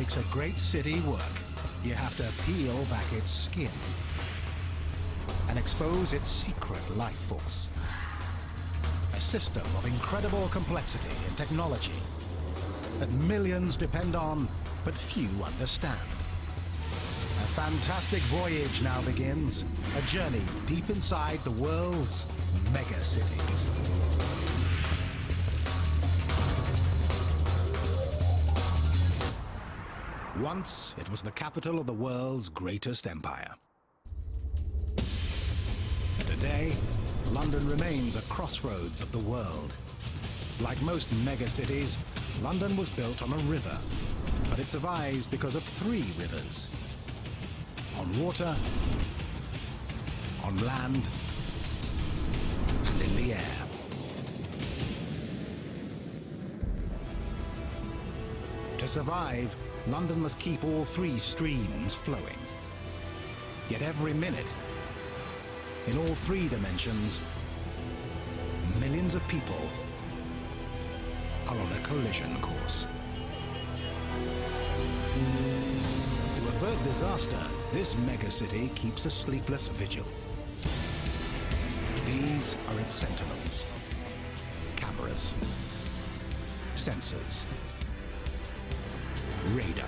makes a great city work, you have to peel back its skin and expose its secret life force. A system of incredible complexity and technology that millions depend on, but few understand. A fantastic voyage now begins, a journey deep inside the world's mega cities. Once, it was the capital of the world's greatest empire. Today, London remains a crossroads of the world. Like most megacities, London was built on a river, but it survives because of 3 rivers. On water, on land, and in the air. To survive, London must keep all 3 streams flowing. Yet every minute, in all 3 dimensions, millions of people are on a collision course. To avert disaster, this megacity keeps a sleepless vigil. These are its sentinels. Cameras, sensors, radar.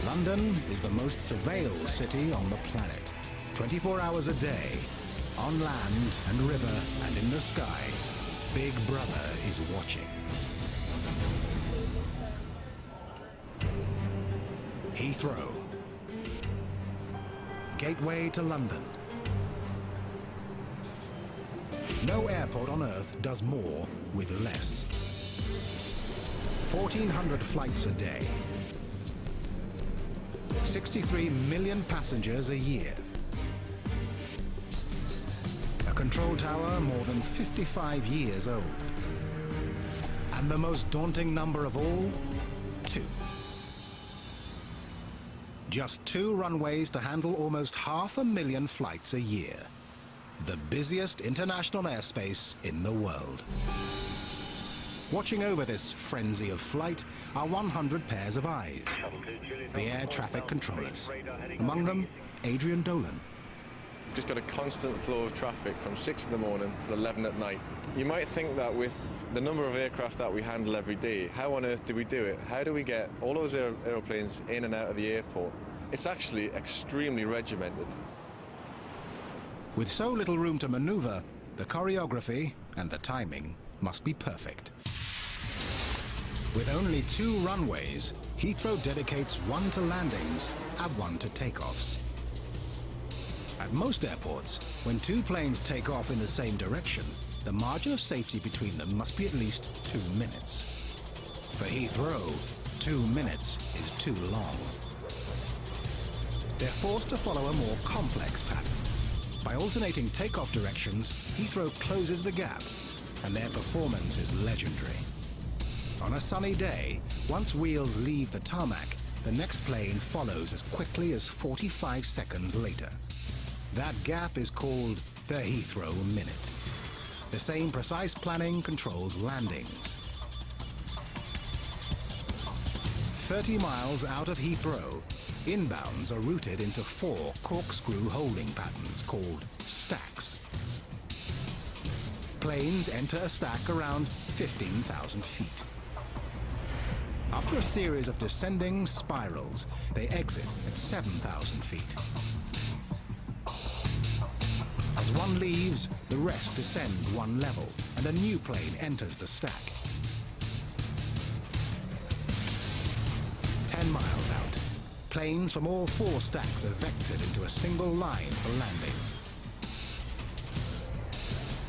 London is the most surveilled city on the planet. 24 hours a day, on land and river and in the sky, Big Brother is watching. Heathrow, gateway to London. No airport on Earth does more with less. 1,400 flights a day. 63 million passengers a year. A control tower more than 55 years old. And the most daunting number of all, 2. Just 2 runways to handle almost 500,000 flights a year. The busiest international airspace in the world. Watching over this frenzy of flight are 100 pairs of eyes, the air traffic controllers. Among them, Adrian Dolan. We've just got a constant flow of traffic from 6 in the morning to 11 at night. You might think that with the number of aircraft that we handle every day, how on earth do we do it? How do we get all those aeroplanes in and out of the airport? It's actually extremely regimented. With so little room to maneuver, the choreography and the timing must be perfect. With only 2 runways, Heathrow dedicates 1 to landings and 1 to takeoffs. At most airports, when 2 planes take off in the same direction, the margin of safety between them must be at least 2 minutes. For Heathrow, 2 minutes is too long. They're forced to follow a more complex pattern. By alternating takeoff directions, Heathrow closes the gap, and their performance is legendary. On a sunny day, once wheels leave the tarmac, the next plane follows as quickly as 45 seconds later. That gap is called the Heathrow Minute. The same precise planning controls landings. 30 miles out of Heathrow, inbounds are routed into 4 corkscrew holding patterns called stacks. Planes enter a stack around 15,000 feet. After a series of descending spirals, they exit at 7,000 feet. As one leaves, the rest descend 1 level, and a new plane enters the stack. 10 miles out, planes from all 4 stacks are vectored into a single line for landing.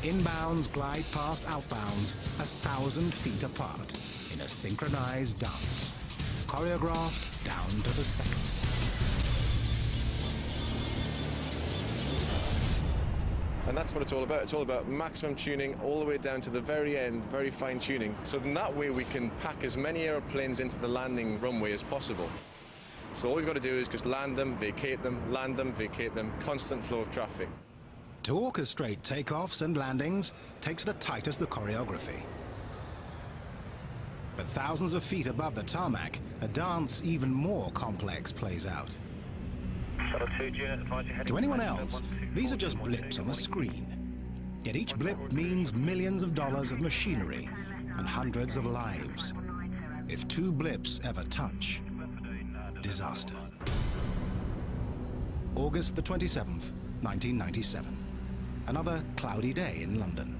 Inbounds glide past outbounds 1,000 feet apart in a synchronized dance, choreographed down to the second. And that's what it's all about. It's all about maximum tuning all the way down to the very end, very fine tuning. So in that way we can pack as many airplanes into the landing runway as possible. So all we've got to do is just land them, vacate them, constant flow of traffic. To orchestrate takeoffs and landings takes the tightest of choreography. But thousands of feet above the tarmac, a dance even more complex plays out. To anyone else, these are just blips on a screen. Yet each blip means millions of dollars of machinery and hundreds of lives. If two blips ever touch, disaster. August the 27th, 1997. Another cloudy day in London.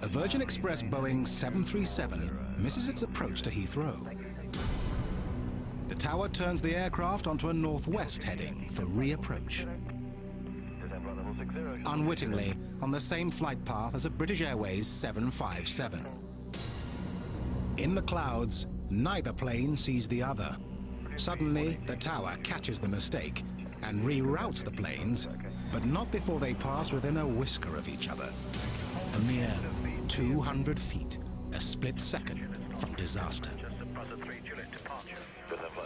A Virgin Express Boeing 737 misses its approach to Heathrow. The tower turns the aircraft onto a northwest heading for reapproach. Unwittingly, on the same flight path as a British Airways 757. In the clouds, neither plane sees the other. Suddenly, the tower catches the mistake and reroutes the planes, but not before they pass within a whisker of each other. A mere 200 feet, a split second from disaster.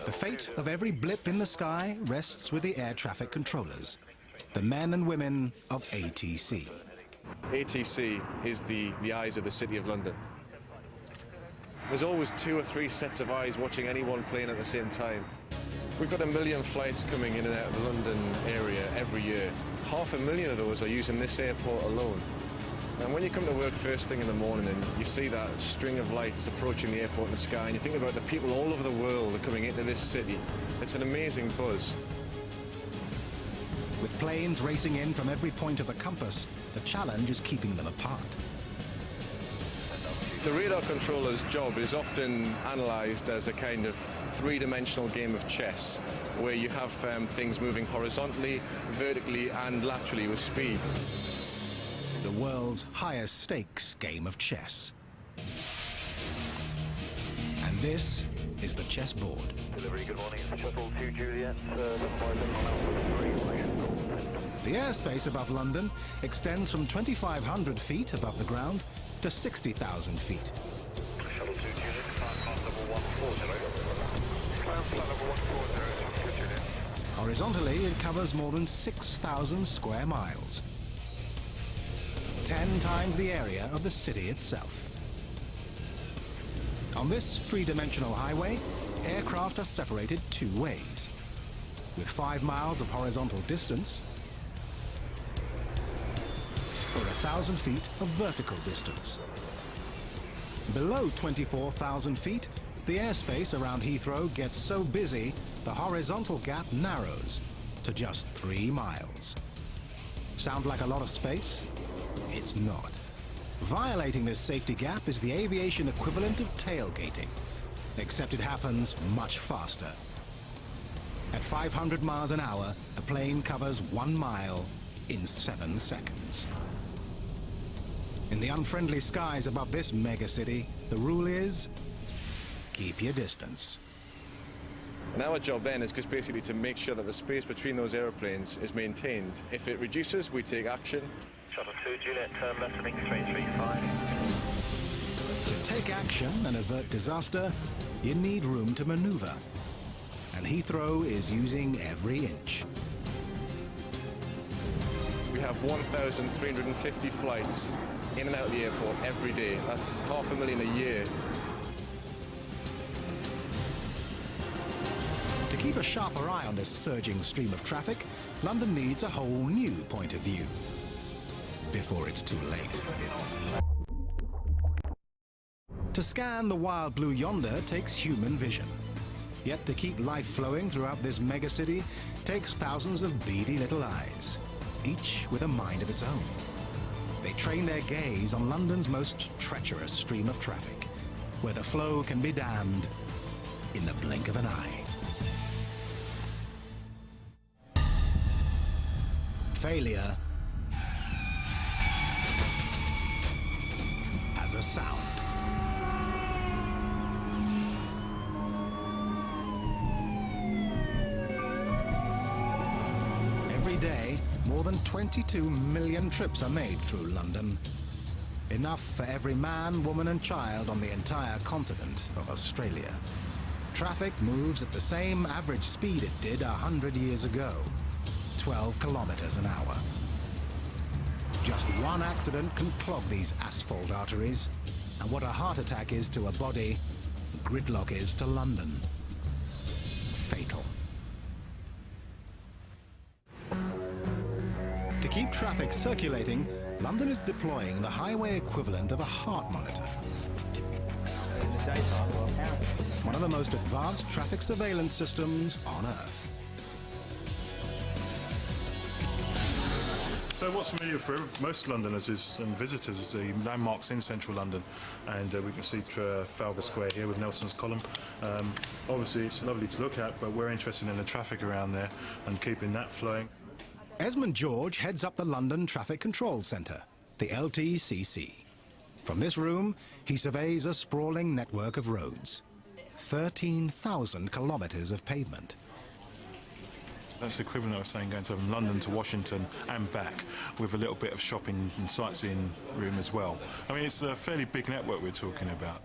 The fate of every blip in the sky rests with the air traffic controllers, the men and women of ATC. ATC is the eyes of the City of London. There's always 2 or 3 sets of eyes watching any one plane at the same time. We've got 1 million flights coming in and out of the London area every year. 500,000 of those are using this airport alone. And when you come to work first thing in the morning and you see that string of lights approaching the airport in the sky and you think about the people all over the world that are coming into this city, it's an amazing buzz. With planes racing in from every point of the compass, the challenge is keeping them apart. The radar controller's job is often analysed as a kind of 3-dimensional game of chess, where you have things moving horizontally, vertically and laterally with speed. The world's highest stakes game of chess. And this is the chessboard. Delivery, good morning. Shuttle to Juliet, The airspace above London extends from 2,500 feet above the ground to 60,000 feet. Shuttle to Juliet, pass level 140. Flat level 140, Juliet. Horizontally, it covers more than 6,000 square miles. 10 times the area of the city itself. On this 3-dimensional highway, aircraft are separated 2 ways, with 5 miles of horizontal distance or 1,000 feet of vertical distance. Below 24,000 feet, the airspace around Heathrow gets so busy, the horizontal gap narrows to just 3 miles. Sound like a lot of space? It's not. Violating this safety gap is the aviation equivalent of tailgating, except it happens much faster. At 500 miles an hour, a plane covers 1 mile in 7 seconds. In the unfriendly skies above this megacity, the rule is, keep your distance. And our job then is just basically to make sure that the space between those aeroplanes is maintained. If it reduces, we take action. Shuttle to Juliet, turn left heading 335. To take action and avert disaster, you need room to maneuver. And Heathrow is using every inch. We have 1,350 flights in and out of the airport every day. That's 500,000 a year. To keep a sharper eye on this surging stream of traffic, London needs a whole new point of view before it's too late. To scan the wild blue yonder takes human vision. Yet to keep life flowing throughout this megacity takes thousands of beady little eyes, each with a mind of its own. They train their gaze on London's most treacherous stream of traffic, where the flow can be dammed in the blink of an eye. Failure has a sound. Every day, more than 22 million trips are made through London. Enough for every man, woman and child on the entire continent of Australia. Traffic moves at the same average speed it did 100 years ago, 12 kilometers an hour. Just one accident can clog these asphalt arteries, and what a heart attack is to a body gridlock is to London. Fatal. To keep traffic circulating, London is deploying the highway equivalent of a heart monitor. One of the most advanced traffic surveillance systems on Earth. So what's familiar for most Londoners and visitors is the landmarks in central London, and we can see Trafalgar Square here with Nelson's Column. Obviously it's lovely to look at, but we're interested in the traffic around there and keeping that flowing. Esmond George heads up the London Traffic Control Centre, the LTCC. From this room, he surveys a sprawling network of roads. 13,000 kilometres of pavement. That's the equivalent of saying going from London to Washington and back, with a little bit of shopping and sightseeing room as well. I mean, it's a fairly big network we're talking about.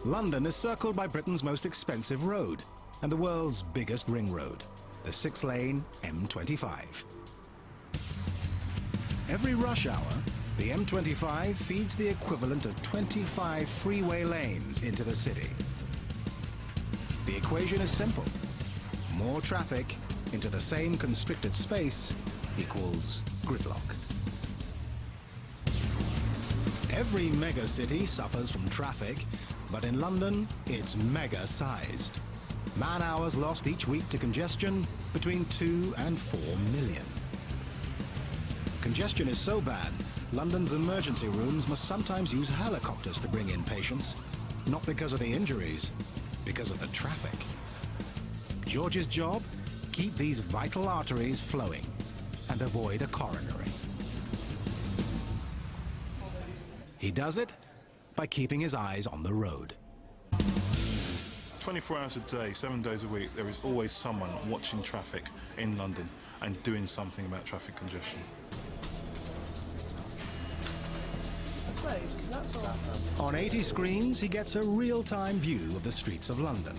London is circled by Britain's most expensive road and the world's biggest ring road, the 6-lane M25. Every rush hour, the M25 feeds the equivalent of 25 freeway lanes into the city. The equation is simple. More traffic into the same constricted space equals gridlock. Every megacity suffers from traffic, but in London, it's mega-sized. Man-hours lost each week to congestion between 2 and 4 million. Congestion is so bad, London's emergency rooms must sometimes use helicopters to bring in patients, not because of the injuries, because of the traffic. George's job? Keep these vital arteries flowing and avoid a coronary. He does it by keeping his eyes on the road. 24 hours a day, 7 days a week, there is always someone watching traffic in London and doing something about traffic congestion. On 80 screens, he gets a real-time view of the streets of London.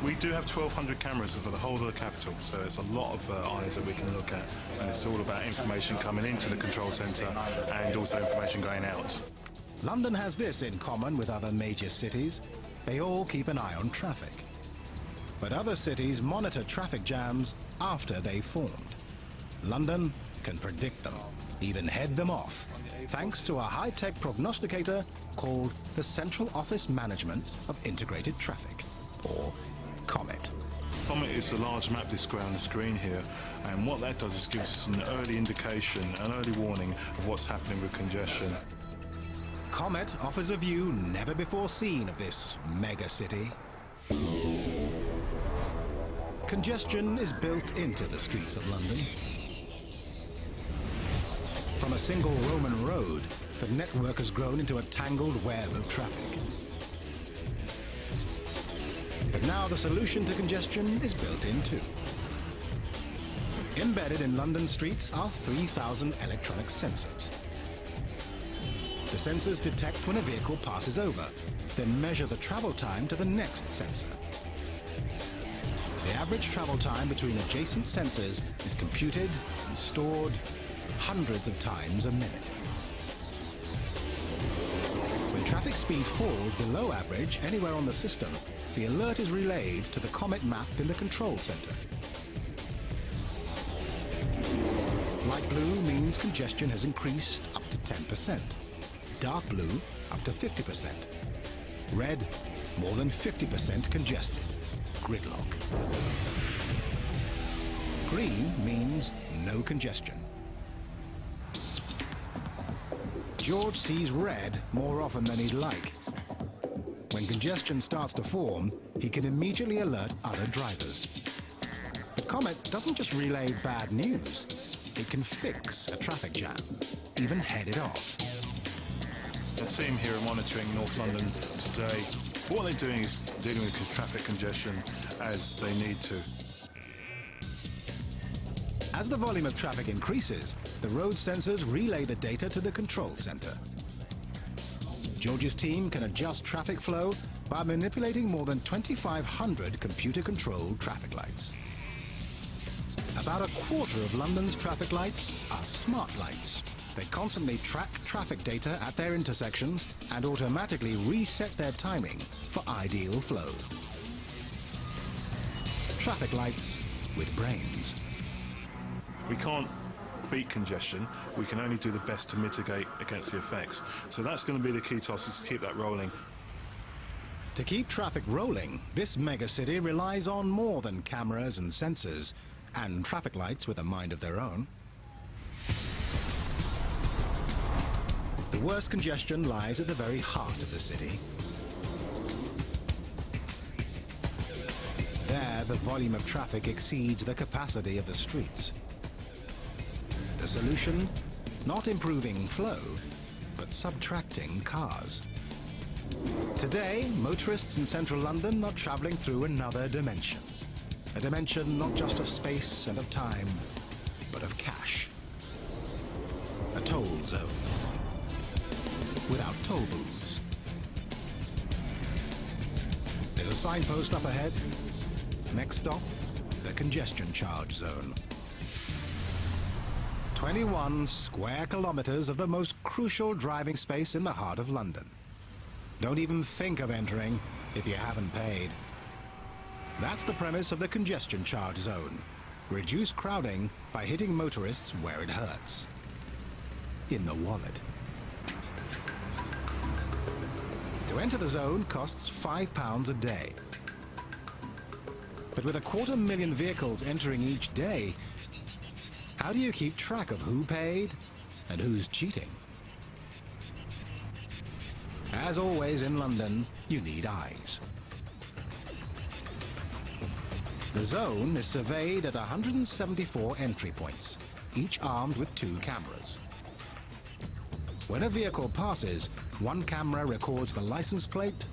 We do have 1,200 cameras for the whole of the capital, so it's a lot of eyes that we can look at, and it's all about information coming into the control centre and also information going out. London has this in common with other major cities. They all keep an eye on traffic. But other cities monitor traffic jams after they've formed. London can predict them, even head them off, thanks to a high-tech prognosticator called the Central Office Management of Integrated Traffic, or COMET. COMET is a large map display on the screen here, and what that does is gives us an early indication, an early warning of what's happening with congestion. COMET offers a view never before seen of this mega city. Congestion is built into the streets of London. From a single Roman road, the network has grown into a tangled web of traffic. But now the solution to congestion is built in too. Embedded in London streets are 3,000 electronic sensors. The sensors detect when a vehicle passes over, then measure the travel time to the next sensor. The average travel time between adjacent sensors is computed and stored hundreds of times a minute. When traffic speed falls below average anywhere on the system, the alert is relayed to the COMET map in the control center. Light blue means congestion has increased up to 10%. Dark blue, up to 50%. Red, more than 50% congested. Gridlock. Green means no congestion. George sees red more often than he'd like. When congestion starts to form, he can immediately alert other drivers. But COMET doesn't just relay bad news. It can fix a traffic jam, even head it off. The team here are monitoring North London today. What they're doing is dealing with traffic congestion as they need to. As the volume of traffic increases, the road sensors relay the data to the control center. George's team can adjust traffic flow by manipulating more than 2,500 computer-controlled traffic lights. About a quarter of London's traffic lights are smart lights, They constantly track traffic data at their intersections and automatically reset their timing for ideal flow. Traffic lights with brains. We can't beat congestion, we can only do the best to mitigate against the effects. So that's going to be the key to us, is to keep that rolling. To keep traffic rolling, this megacity relies on more than cameras and sensors and traffic lights with a mind of their own. The worst congestion lies at the very heart of the city. There, the volume of traffic exceeds the capacity of the streets. The solution? Not improving flow, but subtracting cars. Today, motorists in central London are travelling through another dimension. A dimension not just of space and of time, but of cash. A toll zone. Without toll booths. There's a signpost up ahead. Next stop, the congestion charge zone. 21 square kilometres of the most crucial driving space in the heart of London. Don't even think of entering if you haven't paid. That's the premise of the congestion charge zone. Reduce crowding by hitting motorists where it hurts. In the wallet. To enter the zone costs £5 a day. But with 250,000 vehicles entering each day, how do you keep track of who paid and who's cheating? As always in London, you need eyes. The zone is surveyed at 174 entry points, each armed with 2 cameras. When a vehicle passes, one camera records the license plate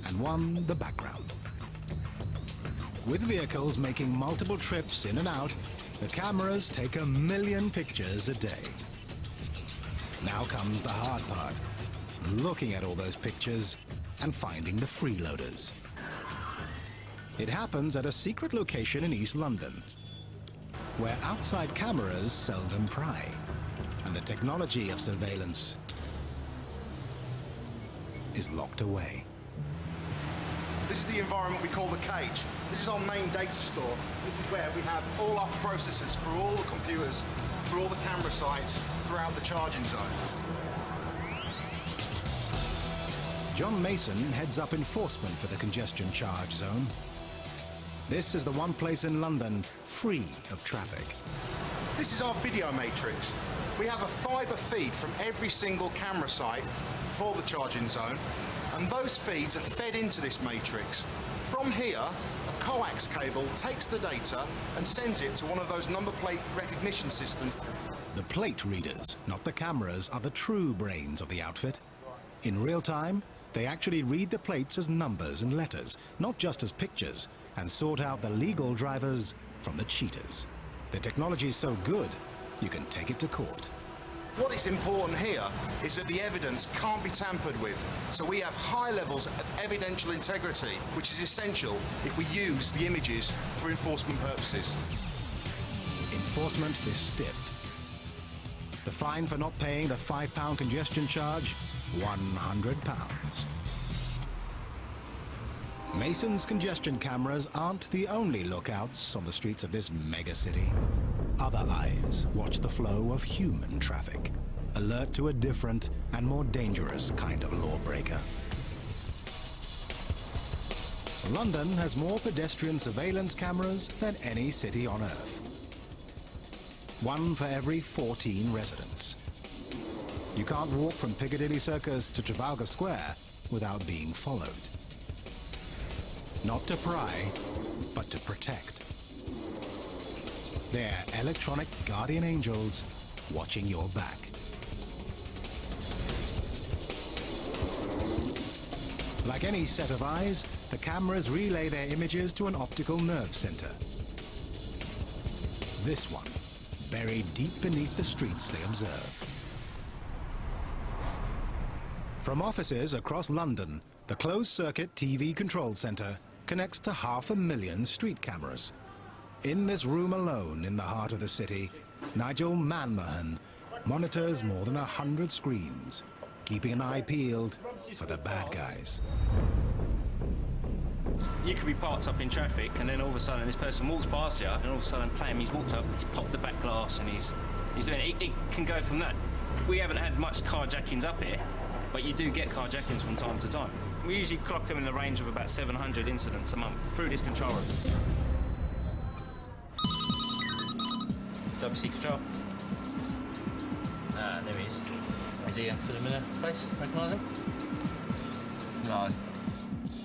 and one the background. With vehicles making multiple trips in and out, the cameras take 1 million pictures a day. Now comes the hard part, looking at all those pictures and finding the freeloaders. It happens at a secret location in East London, where outside cameras seldom pry, and the technology of surveillance is locked away. This is the environment we call the cage. This is our main data store. This is where we have all our processors for all the computers, for all the camera sites throughout the charging zone. John Mason heads up enforcement for the congestion charge zone. This is the one place in London free of traffic. This is our video matrix. We have a fibre feed from every single camera site for the charging zone, and those feeds are fed into this matrix. From here, a coax cable takes the data and sends it to one of those number plate recognition systems. The plate readers, not the cameras, are the true brains of the outfit. In real time, they actually read the plates as numbers and letters, not just as pictures, and sort out the legal drivers from the cheaters. The technology is so good, you can take it to court. What is important here is that the evidence can't be tampered with, so we have high levels of evidential integrity, which is essential if we use the images for enforcement purposes. Enforcement is stiff. The fine for not paying the £5 congestion charge, £100. Mason's congestion cameras aren't the only lookouts on the streets of this mega city. Other eyes watch the flow of human traffic, alert to a different and more dangerous kind of lawbreaker. London has more pedestrian surveillance cameras than any city on Earth. 1 for every 14 residents. You can't walk from Piccadilly Circus to Trafalgar Square without being followed. Not to pry, but to protect. They're electronic guardian angels watching your back. Like any set of eyes, the cameras relay their images to an optical nerve center. This one, buried deep beneath the streets they observe. From offices across London, the closed-circuit TV control center connects to 500,000 street cameras. In this room alone in the heart of the city, Nigel Manmahan monitors more than 100 screens, keeping an eye peeled for the bad guys. You could be parked up in traffic and then all of a sudden this person walks past you and all of a sudden blam, he's walked up, he's popped the back glass and he's doing it. It can go from that. We haven't had much carjackings up here, but you do get carjackings from time to time. We usually clock them in the range of about 700 incidents a month through this control room. WC control. Ah, there he is. Is he a familiar face? Recognise him? No.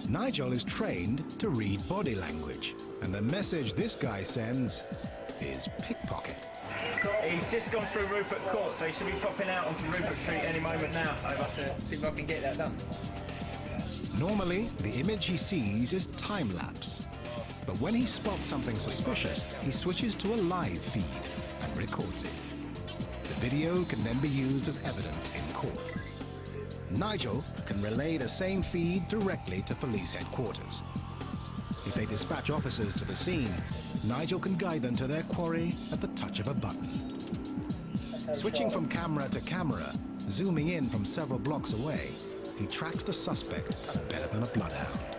Nigel is trained to read body language, and the message this guy sends is pickpocket. He's just gone through Rupert Court, so he should be popping out onto Rupert Street any moment now. I'd like to see if I can get that done. Normally, the image he sees is time-lapse. But when he spots something suspicious, he switches to a live feed and records it. The video can then be used as evidence in court. Nigel can relay the same feed directly to police headquarters. If they dispatch officers to the scene, Nigel can guide them to their quarry at the touch of a button. Switching from camera to camera, zooming in from several blocks away, he tracks the suspect better than a bloodhound.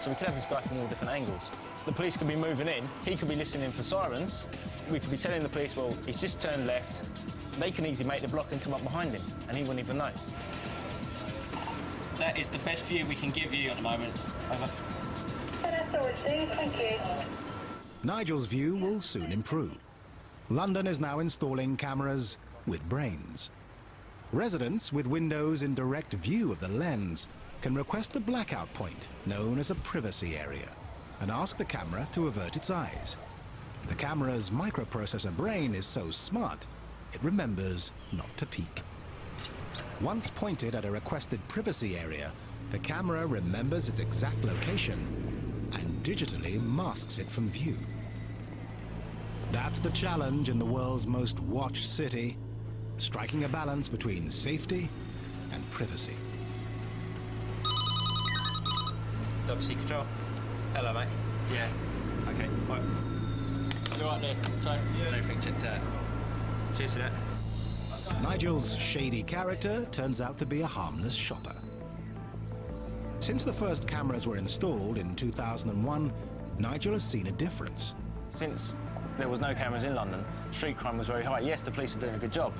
So we could have this guy from all different angles. The police could be moving in, he could be listening for sirens, we could be telling the police, well, he's just turned left. They can easily make the block and come up behind him, and he wouldn't even know. That is the best view we can give you at the moment. Over. That's all received, thank you. Nigel's view will soon improve. London is now installing cameras with brains. Residents with windows in direct view of the lens can request the blackout point, known as a privacy area, and ask the camera to avert its eyes. The camera's microprocessor brain is so smart, it remembers not to peek. Once pointed at a requested privacy area, the camera remembers its exact location and digitally masks it from view. That's the challenge in the world's most watched city, striking a balance between safety and privacy. WC control. Hello, mate. Yeah. Okay, right. You're right there, so everything checked out. Cheers to that. Nigel's shady character turns out to be a harmless shopper. Since the first cameras were installed in 2001, Nigel has seen a difference. Since there was no cameras in London, street crime was very high. Yes, the police are doing a good job,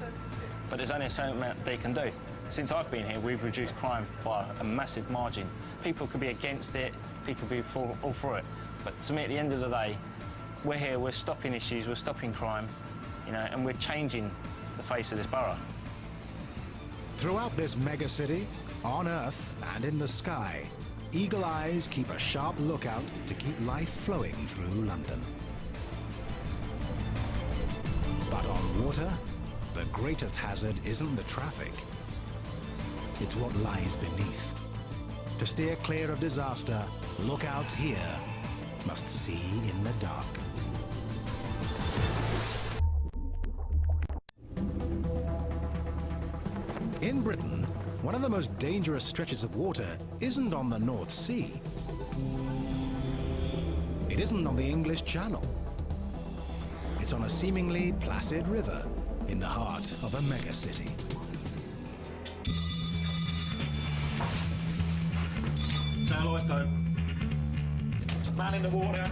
but there's only a certain amount they can do. Since I've been here, we've reduced crime by a massive margin. People could be against it, people could be all for it. But to me, at the end of the day, we're here, we're stopping issues, we're stopping crime, you know, and we're changing the face of this borough. Throughout this megacity, on Earth and in the sky, eagle eyes keep a sharp lookout to keep life flowing through London. But on water, the greatest hazard isn't the traffic. It's what lies beneath. To steer clear of disaster, lookouts here must see in the dark. In Britain, one of the most dangerous stretches of water isn't on the North Sea. It isn't on the English Channel. It's on a seemingly placid river in the heart of a megacity. Tail lifeboat. Man in the water.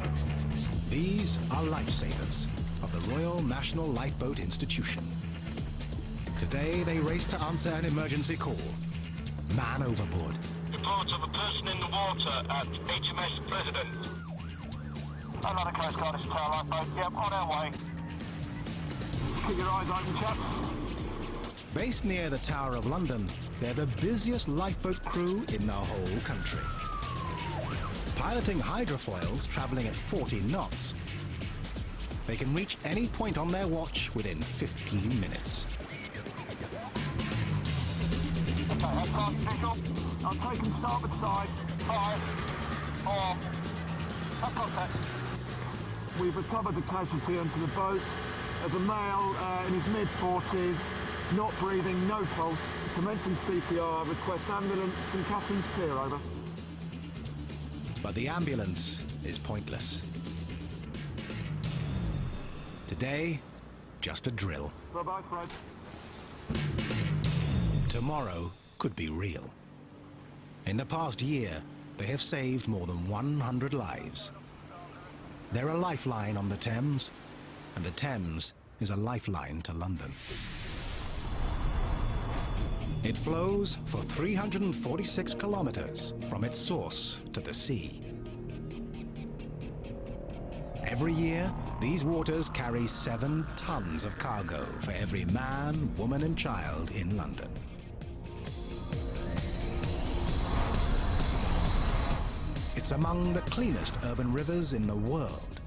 These are lifesavers of the Royal National Lifeboat Institution. Today, they race to answer an emergency call. Man overboard. Report of a person in the water at HMS President. Another Coast Guard, this tail lifeboat. Yep, on our way. Keep your eyes open, chaps. Based near the Tower of London, they're the busiest lifeboat crew in the whole country. Piloting hydrofoils traveling at 40 knots, they can reach any point on their watch within 15 minutes. Okay, that's official. I'm taking starboard side. 5, 4, that's contact. We've recovered the casualty onto the boat. As a male in his mid-40s, not breathing, no pulse, commencing CPR, request ambulance, St Catherine's Pier, over. But the ambulance is pointless. Today, just a drill. Bye-bye, Fred. Tomorrow could be real. In the past year, they have saved more than 100 lives. They're a lifeline on the Thames, and the Thames is a lifeline to London. It flows for 346 kilometers from its source to the sea. Every year, these waters carry 7 tons of cargo for every man, woman and child in London. It's among the cleanest urban rivers in the world,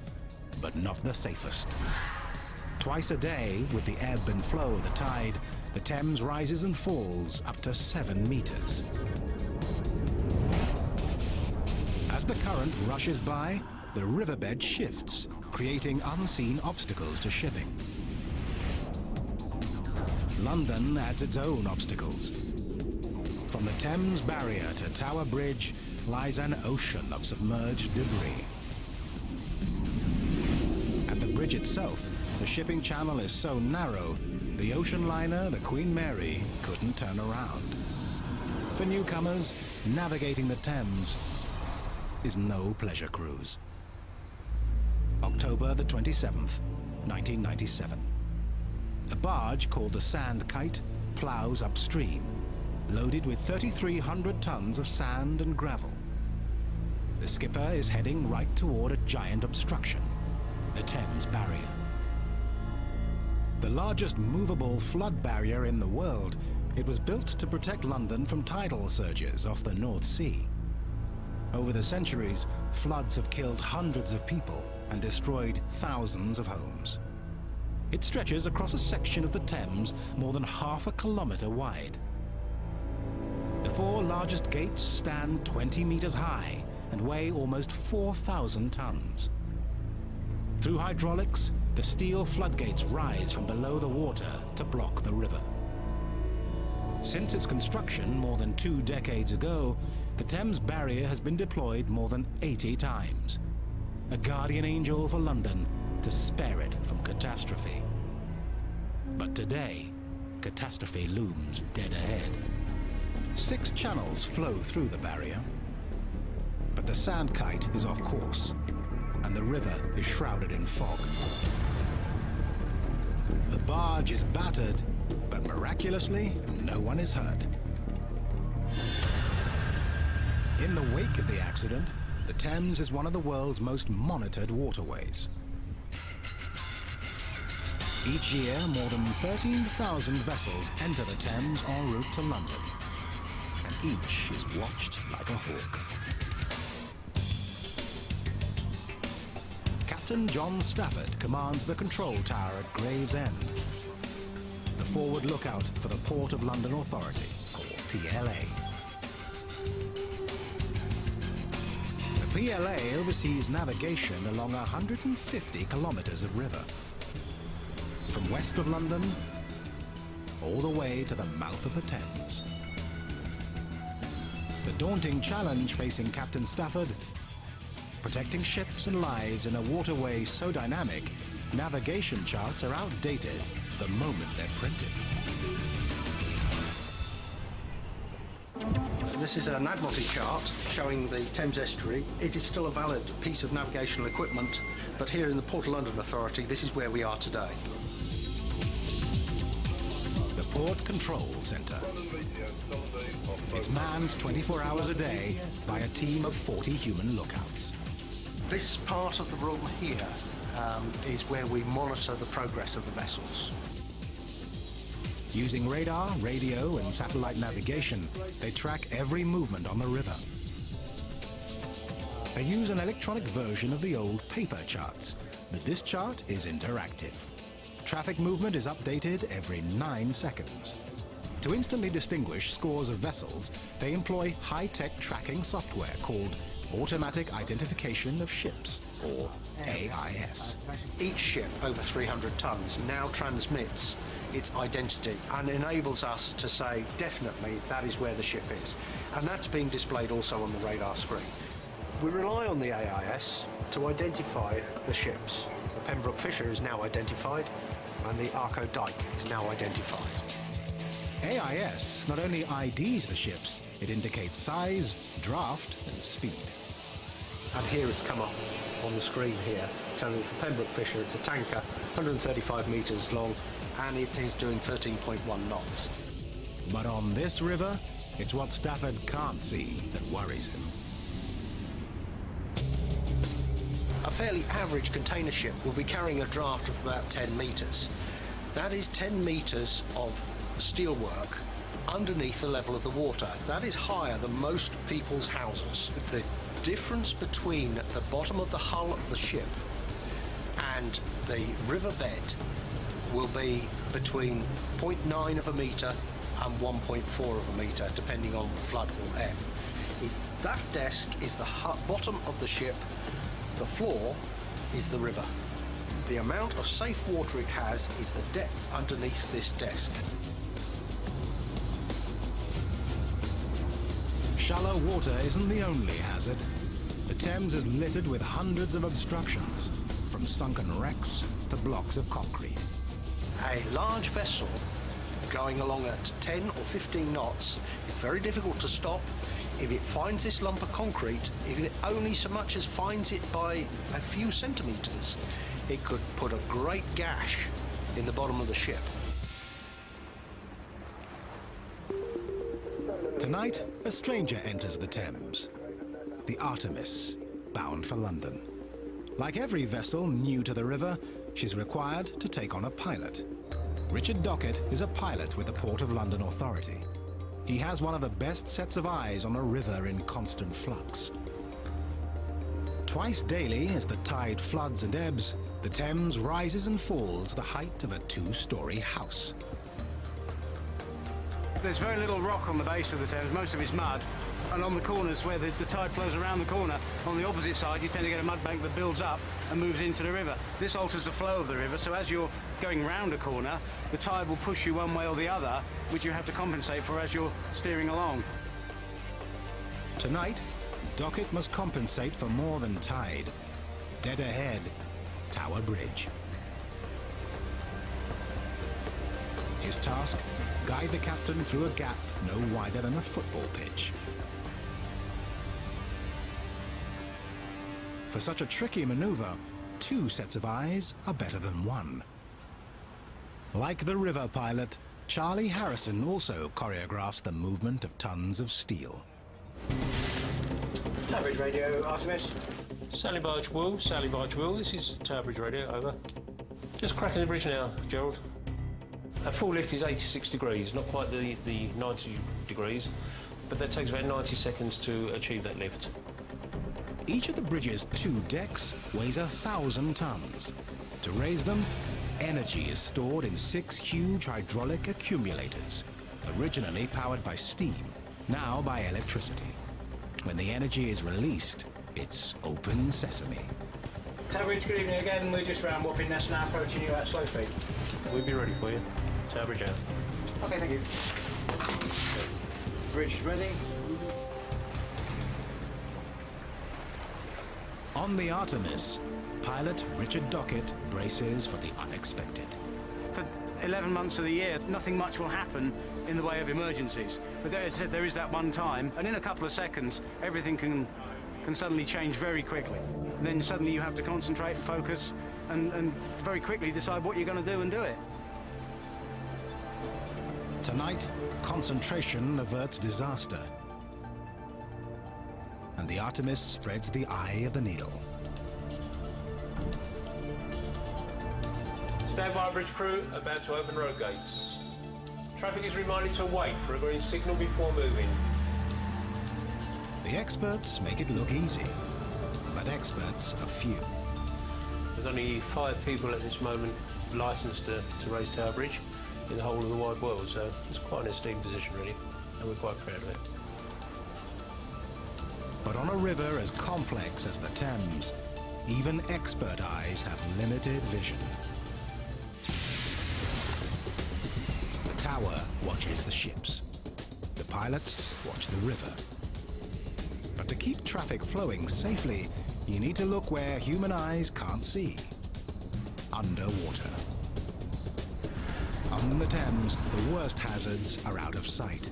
but not the safest. Twice a day, with the ebb and flow of the tide, the Thames rises and falls up to 7 meters. As the current rushes by, the riverbed shifts, creating unseen obstacles to shipping. London adds its own obstacles. From the Thames Barrier to Tower Bridge lies an ocean of submerged debris. At the bridge itself, the shipping channel is so narrow, the ocean liner, the Queen Mary, couldn't turn around. For newcomers, navigating the Thames is no pleasure cruise. October the 27th, 1997. A barge called the Sand Kite plows upstream, loaded with 3,300 tons of sand and gravel. The skipper is heading right toward a giant obstruction, the Thames Barrier. The largest movable flood barrier in the world, it was built to protect London from tidal surges off the North Sea. Over the centuries, floods have killed hundreds of people and destroyed thousands of homes. It stretches across a section of the Thames more than half a kilometre wide. The 4 largest gates stand 20 metres high and weigh almost 4,000 tons. Through hydraulics, the steel floodgates rise from below the water to block the river. Since its construction more than 2 decades ago, the Thames Barrier has been deployed more than 80 times. A guardian angel for London to spare it from catastrophe. But today, catastrophe looms dead ahead. 6 channels flow through the barrier, but the Sand Kite is off course, and the river is shrouded in fog. The barge is battered, but miraculously, no one is hurt. In the wake of the accident, the Thames is one of the world's most monitored waterways. Each year, more than 13,000 vessels enter the Thames en route to London, and each is watched like a hawk. Captain John Stafford commands the control tower at Gravesend, the forward lookout for the Port of London Authority, or PLA. The PLA oversees navigation along 150 kilometres of river, from west of London all the way to the mouth of the Thames. The daunting challenge facing Captain Stafford: protecting ships and lives in a waterway so dynamic, navigation charts are outdated the moment they're printed. This is an Admiralty chart showing the Thames estuary. It is still a valid piece of navigational equipment, but here in the Port of London Authority, this is where we are today. The Port Control Centre. It's manned 24 hours a day by a team of 40 human lookouts. This part of the room here is where we monitor the progress of the vessels. Using radar, radio and satellite navigation, they track every movement on the river. They use an electronic version of the old paper charts, but this chart is interactive. Traffic movement is updated every 9 seconds. To instantly distinguish scores of vessels, they employ high-tech tracking software called Automatic Identification of Ships, or AIS. Each ship over 300 tons now transmits its identity and enables us to say definitely that is where the ship is. And that's being displayed also on the radar screen. We rely on the AIS to identify the ships. The Pembroke Fissure is now identified, and the Arco Dyke is now identified. AIS not only IDs the ships, it indicates size, draft and speed. And here it's come up on the screen here, telling us the Pembroke Fissure. It's a tanker, 135 metres long, and it is doing 13.1 knots. But on this river, it's what Stafford can't see that worries him. A fairly average container ship will be carrying a draft of about 10 metres. That is 10 metres of steelwork underneath the level of the water. That is higher than most people's houses. The difference between the bottom of the hull of the ship and the riverbed will be between 0.9 of a metre and 1.4 of a metre, depending on flood or ebb. If that desk is the bottom of the ship, the floor is the river. The amount of safe water it has is the depth underneath this desk. Shallow water isn't the only hazard. The Thames is littered with hundreds of obstructions, from sunken wrecks to blocks of concrete. A large vessel going along at 10 or 15 knots, it's very difficult to stop. If it finds this lump of concrete, if it only so much as finds it by a few centimetres, it could put a great gash in the bottom of the ship. Tonight, a stranger enters the Thames. The Artemis, bound for London. Like every vessel new to the river, she's required to take on a pilot. Richard Dockett is a pilot with the Port of London Authority. He has one of the best sets of eyes on a river in constant flux. Twice daily, as the tide floods and ebbs, the Thames rises and falls to the height of a two-storey house. There's very little rock on the base of the Thames, most of it's mud. And on the corners where the tide flows around the corner, on the opposite side, you tend to get a mud bank that builds up and moves into the river. This alters the flow of the river, so as you're going round a corner, the tide will push you one way or the other, which you have to compensate for as you're steering along. Tonight, Dockett must compensate for more than tide. Dead ahead, Tower Bridge. His task, guide the captain through a gap no wider than a football pitch. For such a tricky maneuver, two sets of eyes are better than one. Like the river pilot, Charlie Harrison also choreographs the movement of tons of steel. Tower Bridge radio, Artemis. Sally Barge Will, this is Tower Bridge radio, over. Just cracking the bridge now, Gerald. A full lift is 86 degrees, not quite the 90 degrees, but that takes about 90 seconds to achieve that lift. Each of the bridge's two decks weighs 1,000 tons. To raise them, energy is stored in 6 huge hydraulic accumulators, originally powered by steam, now by electricity. When the energy is released, it's open sesame. Tower Bridge, good evening again. We're just round Wapping Nest now, approaching you at slow speed. We'll be ready for you. Tower Bridge out. Okay, thank you. Bridge ready. On the Artemis, pilot Richard Dockett braces for the unexpected. For 11 months of the year, nothing much will happen in the way of emergencies. But as I said, there is that one time, and in a couple of seconds, everything can suddenly change very quickly. And then suddenly you have to concentrate and focus and very quickly decide what you're going to do and do it. Tonight, concentration averts disaster. And the Artemis threads the eye of the needle. Stand by, bridge crew, about to open road gates. Traffic is reminded to wait for a green signal before moving. The experts make it look easy, but experts are few. There's only 5 people at this moment licensed to raise Tower Bridge in the whole of the wide world, so it's quite an esteemed position really, and we're quite proud of it. But on a river as complex as the Thames, even expert eyes have limited vision. The tower watches the ships. The pilots watch the river. But to keep traffic flowing safely, you need to look where human eyes can't see. underwater. On the Thames, the worst hazards are out of sight.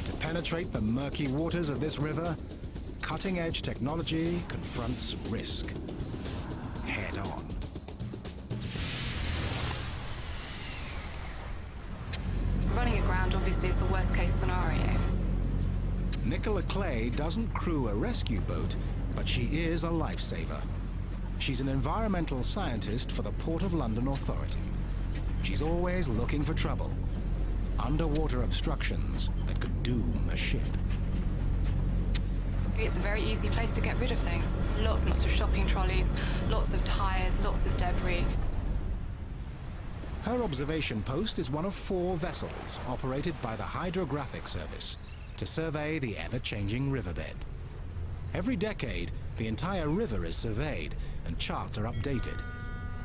To penetrate the murky waters of this river, cutting-edge technology confronts risk head on. Running aground obviously is the worst case scenario. Nicola Clay doesn't crew a rescue boat, but she is a lifesaver. She's an environmental scientist for the Port of London Authority. She's always looking for trouble, underwater obstructions that could doom a ship. It's a very easy place to get rid of things. Lots and lots of shopping trolleys, lots of tyres, lots of debris. Her observation post is one of 4 vessels operated by the Hydrographic Service to survey the ever-changing riverbed. Every decade, the entire river is surveyed and charts are updated,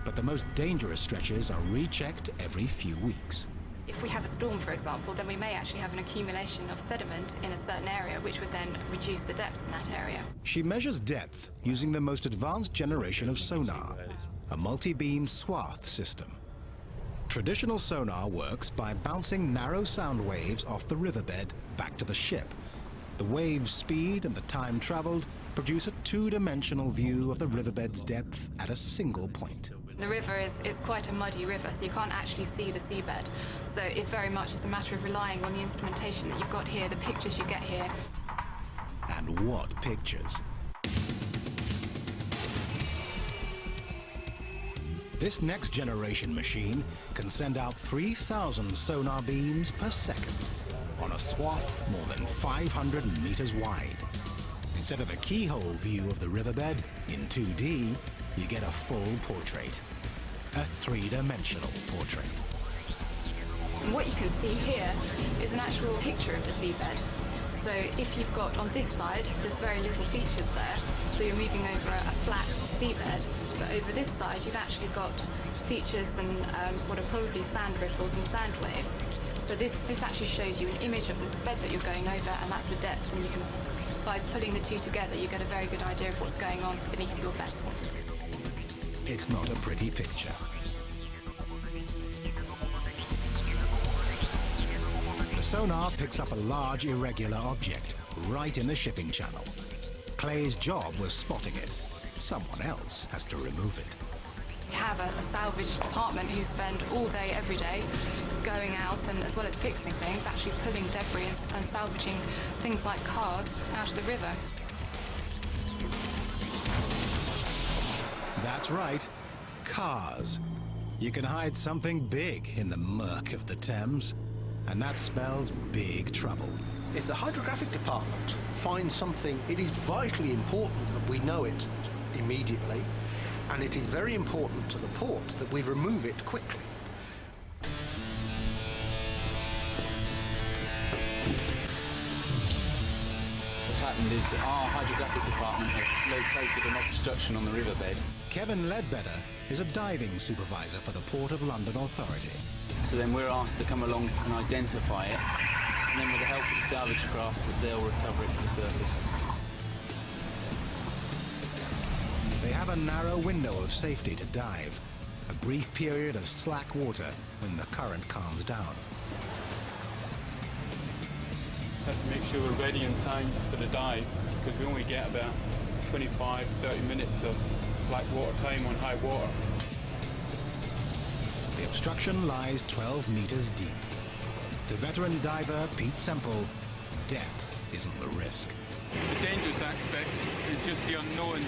but the most dangerous stretches are rechecked every few weeks. If we have a storm, for example, then we may actually have an accumulation of sediment in a certain area, which would then reduce the depths in that area. She measures depth using the most advanced generation of sonar, a multi-beam swath system. Traditional sonar works by bouncing narrow sound waves off the riverbed back to the ship. The wave's speed and the time traveled produce a 2-dimensional view of the riverbed's depth at a single point. The river is quite a muddy river, so you can't actually see the seabed. So it very much is a matter of relying on the instrumentation that you've got here, the pictures you get here. And what pictures! This next-generation machine can send out 3,000 sonar beams per second on a swath more than 500 meters wide. Instead of a keyhole view of the riverbed in 2D, you get a full portrait, a 3-dimensional portrait. And what you can see here is an actual picture of the seabed. So if you've got on this side, there's very little features there, so you're moving over a flat seabed. But over this side, you've actually got features and what are probably sand ripples and sand waves. So this actually shows you an image of the bed that you're going over, and that's the depths, and you can, by putting the two together, you get a very good idea of what's going on beneath your vessel. It's not a pretty picture. The sonar picks up a large irregular object right in the shipping channel. Clay's job was spotting it. Someone else has to remove it. We have a salvage department who spend all day, every day, going out and, as well as fixing things, actually pulling debris and salvaging things like cars out of the river. That's right, cars. You can hide something big in the murk of the Thames, and that spells big trouble. If the hydrographic department finds something, it is vitally important that we know it immediately, and it is very important to the port that we remove it quickly. What's happened is our hydrographic department have located an obstruction on the riverbed. Kevin Ledbetter is a diving supervisor for the Port of London Authority. So then we're asked to come along and identify it, and then with the help of the salvage craft, they'll recover it to the surface. They have a narrow window of safety to dive, a brief period of slack water when the current calms down. Have to make sure we're ready in time for the dive, because we only get about 25-30 minutes of slack water time on high water. The obstruction lies 12 meters deep. To veteran diver Pete Semple, depth isn't the risk. The dangerous aspect is just the unknown.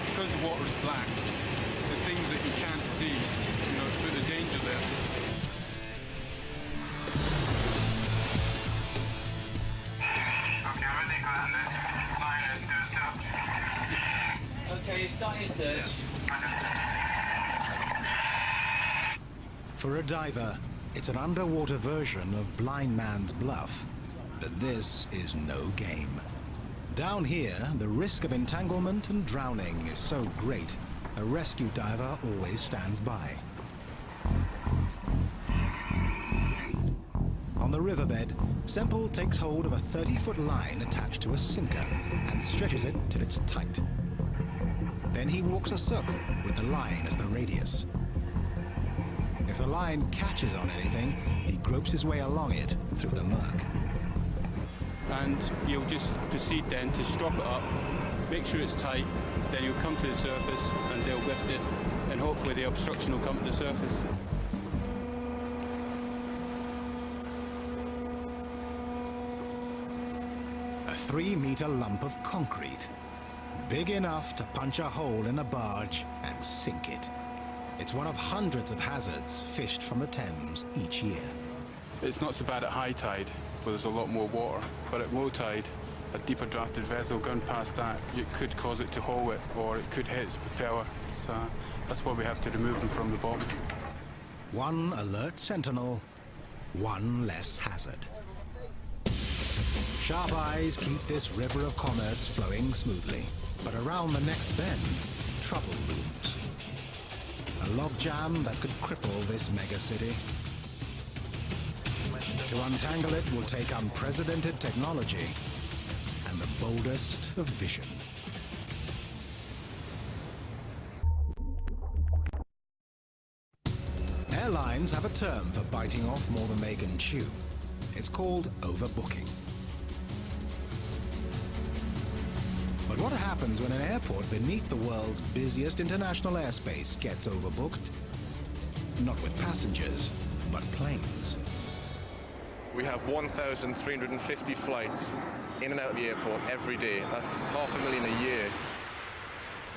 Because the water is black, the things that you can't see, to put the danger there. Okay, ready, Commander. Line and do Okay, start your search. For a diver, it's an underwater version of Blind Man's Bluff, but this is no game. Down here, the risk of entanglement and drowning is so great, a rescue diver always stands by. On the riverbed, Semple takes hold of a 30-foot line attached to a sinker and stretches it till it's tight. Then he walks a circle with the line as the radius. If the line catches on anything, he gropes his way along it through the murk. And you'll just proceed then to strop it up, make sure it's tight, then you'll come to the surface and they'll lift it, and hopefully the obstruction will come to the surface. A 3-meter lump of concrete, big enough to punch a hole in a barge and sink it. It's one of hundreds of hazards fished from the Thames each year. It's not so bad at high tide, where there's a lot more water, but at low tide, a deeper drafted vessel going past that, it could cause it to hoe it, or it could hit its propeller. So that's why we have to remove them from the bottom. One alert sentinel, one less hazard. Sharp eyes keep this river of commerce flowing smoothly, but around the next bend, trouble looms. A logjam that could cripple this megacity. To untangle it will take unprecedented technology and the boldest of vision. Airlines have a term for biting off more than they can chew. It's called overbooking. But what happens when an airport beneath the world's busiest international airspace gets overbooked? Not with passengers, but planes. We have 1,350 flights in and out of the airport every day. That's 500,000 a year.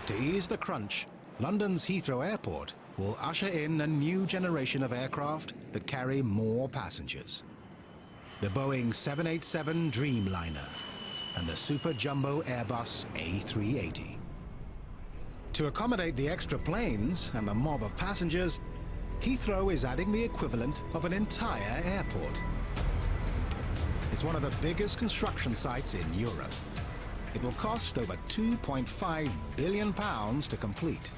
To ease the crunch, London's Heathrow Airport will usher in a new generation of aircraft that carry more passengers. The Boeing 787 Dreamliner and the super jumbo Airbus A380. To accommodate the extra planes and the mob of passengers, Heathrow is adding the equivalent of an entire airport. It's one of the biggest construction sites in Europe. It will cost over £2.5 billion to complete.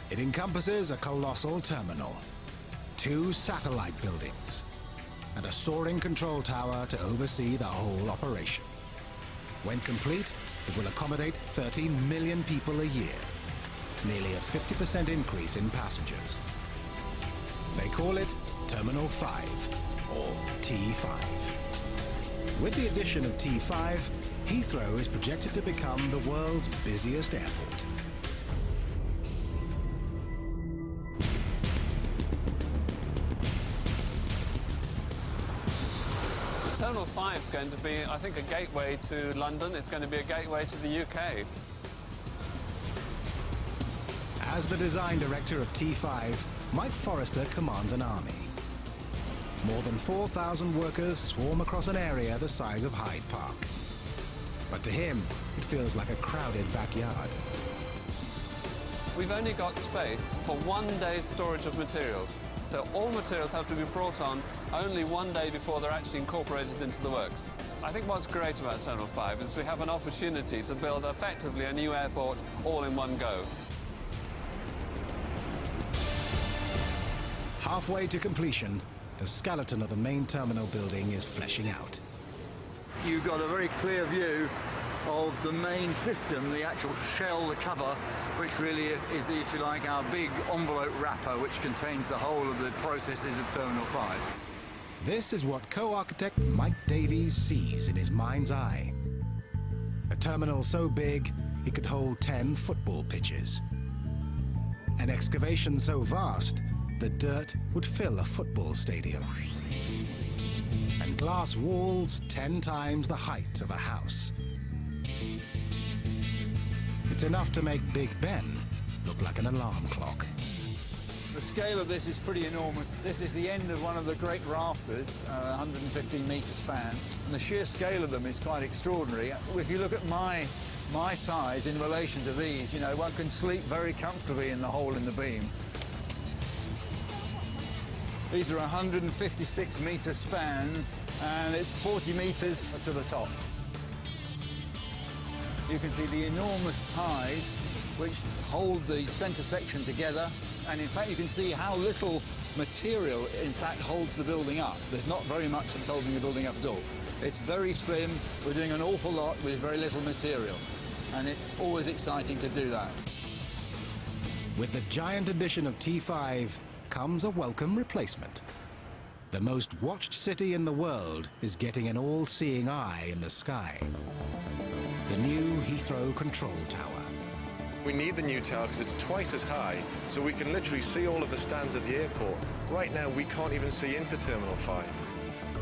It encompasses a colossal terminal, 2 satellite buildings, and a soaring control tower to oversee the whole operation. When complete, it will accommodate 30 million people a year, nearly a 50% increase in passengers. They call it Terminal 5, or T5. With the addition of T5, Heathrow is projected to become the world's busiest airport. Terminal 5 is going to be, I think, a gateway to London. It's going to be a gateway to the UK. As the design director of T5, Mike Forrester commands an army. More than 4,000 workers swarm across an area the size of Hyde Park. But to him, it feels like a crowded backyard. We've only got space for 1 day's storage of materials. So all materials have to be brought on only 1 day before they're actually incorporated into the works. I think what's great about Terminal 5 is we have an opportunity to build effectively a new airport all in one go. Halfway to completion, the skeleton of the main terminal building is fleshing out. You've got a very clear view of the main system, the actual shell, the cover, which really is, if you like, our big envelope wrapper, which contains the whole of the processes of Terminal 5. This is what co-architect Mike Davies sees in his mind's eye. A terminal so big, it could hold 10 football pitches. An excavation so vast, the dirt would fill a football stadium. And glass walls 10 times the height of a house. It's enough to make Big Ben look like an alarm clock. The scale of this is pretty enormous. This is the end of one of the great rafters, 115-metre span, and the sheer scale of them is quite extraordinary. If you look at my size in relation to these, you know, one can sleep very comfortably in the hole in the beam. These are 156-metre spans, and it's 40 metres to the top. You can see the enormous ties which hold the centre section together, and in fact you can see how little material in fact holds the building up. There's not very much that's holding the building up at all. It's very slim, we're doing an awful lot with very little material, and it's always exciting to do that. With the giant addition of T5 comes a welcome replacement. The most watched city in the world is getting an all-seeing eye in the sky. The new Heathrow Control Tower. We need the new tower because it's twice as high, so we can literally see all of the stands at the airport. Right now, we can't even see into Terminal 5.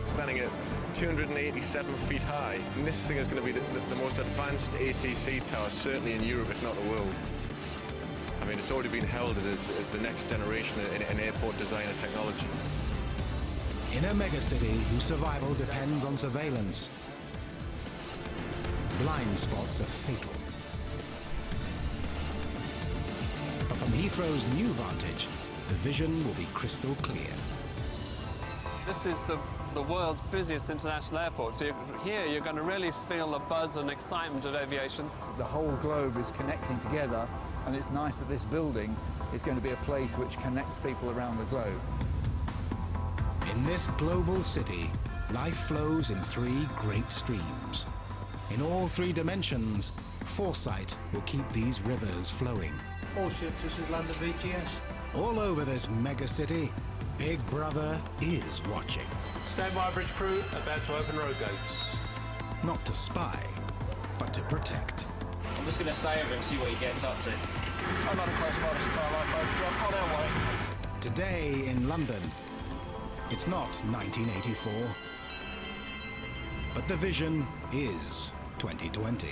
Standing at 287 feet high, and this thing is going to be the most advanced ATC tower, certainly in Europe, if not the world. I mean, it's already been heralded as the next generation in airport design and technology. In a megacity whose survival depends on surveillance, blind spots are fatal. But from Heathrow's new vantage, the vision will be crystal clear. This is the world's busiest international airport, so here you're going to really feel the buzz and excitement of aviation. The whole globe is connecting together, and it's nice that this building is going to be a place which connects people around the globe. In this global city, life flows in three great streams. In all three dimensions, foresight will keep these rivers flowing. All ships, this is London VTS. All over this megacity, Big Brother is watching. Stand by, bridge crew, about to open road gates. Not to spy, but to protect. I'm just going to stay over and see what he gets up to. I'm not a Coast Guard starlight boat. On our way. Today in London, it's not 1984, but the vision is 2020.